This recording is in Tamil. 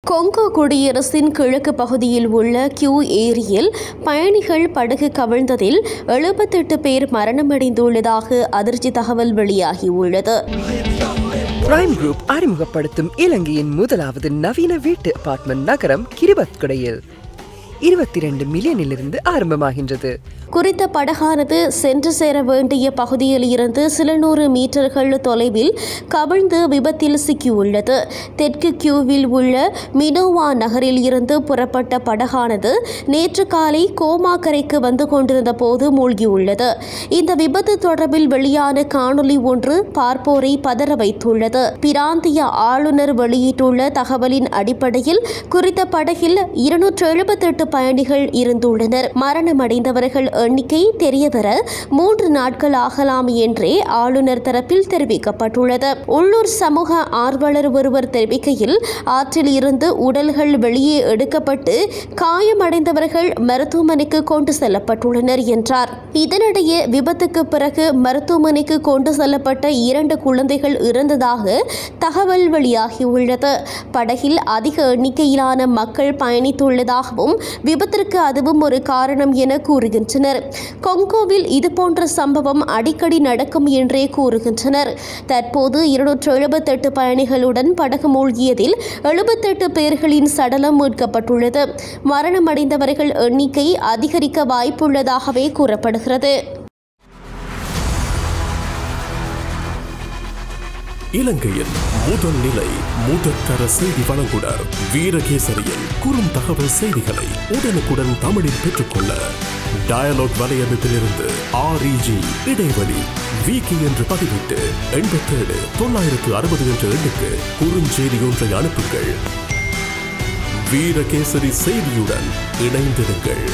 கொங்கோ குடியரசின் கிழக்கு பகுதியில் உள்ள கியூ ஏரியில் பயணிகள் படகு கவிழ்ந்ததில் 78 பேர் மரணமடைந்துள்ளதாக அதிர்ச்சி தகவல் வெளியாகியுள்ளது. பிரைம் குரூப் அறிமுகப்படுத்தும் இலங்கையின் முதலாவது நவீன வீட்டு அபார்ட்மெண்ட் நகரம் கிரிபத்குடையில் 22 மில்லியனிலிருந்து ஆரம்பமாகின்றது. குறித்த படகானது சென்று சேர வேண்டிய பகுதியில் இருந்து சில 100 மீட்டர்கள் தொலைவில் கவிழ்ந்து விபத்தில் சிக்கியுள்ளது. தெற்கு கியூவில் உள்ள மினோவா நகரில் இருந்து புறப்பட்ட படகானது நேற்று காலை கோமாக்கரைக்கு வந்து கொண்டிருந்த போது மூழ்கியுள்ளது. இந்த விபத்து தொடர்பில் வெளியான காணொலி ஒன்று பார்ப்போரை பதற வைத்துள்ளது. பிராந்திய ஆளுநர் வெளியிட்டுள்ள தகவலின் அடிப்படையில் குறித்த படகில் 278 பயணிகள் இருந்துள்ளனர். மரணமடைந்தவர்கள் எண்ணிக்கை தெரியவர 3 நாட்கள் ஆகலாம் என்றே ஆளுநர் தரப்பில் தெரிவிக்கப்பட்டுள்ளது. உள்ளூர் சமூக ஆர்வலர் ஒருவர் தெரிவிக்கையில், ஆற்றில் இருந்து உடல்கள் வெளியே எடுக்கப்பட்டு காயமடைந்தவர்கள் மருத்துவமனைக்கு கொண்டு செல்லப்பட்டுள்ளனர் என்றார். இதனிடையே விபத்துக்கு பிறகு மருத்துவமனைக்கு கொண்டு செல்லப்பட்ட 2 குழந்தைகள் இறந்ததாக தகவல் வெளியாகியுள்ளது. படகில் அதிக எண்ணிக்கையிலான மக்கள் பயணித்துள்ளதாகவும் விபத்திற்கு அதுவும் ஒரு காரணம் என கூறுகின்றனர். கொங்கோவில் இதுபோன்ற சம்பவம் அடிக்கடி நடக்கும் என்றே கூறுகின்றனர். தற்போது 278 பயணிகளுடன் படகு மூழ்கியதில் 78 பேர்களின் சடலம் மீட்கப்பட்டுள்ளது. மரணமடைந்தவர்கள் எண்ணிக்கை அதிகரிக்க வாய்ப்புள்ளதாகவே கூறப்படுகிறது. இலங்கையின் முதல் நிலை முதற்கர செய்தி வழங்குனர் வீரகேசரியின் குறும் தகவல் செய்திகளை உடனுக்குடன் தமிழில் பெற்றுக்கொள்ள டயலாக் வலையமைப்பிலிருந்து REG இடைவெளி வீக்கி என்று பதிவிட்டு 87 960 என்ற எண்ணுக்கு குறுஞ்செய்தி ஒன்றை அனுப்புங்கள். வீரகேசரி செய்தியுடன் இணைந்திருங்கள்.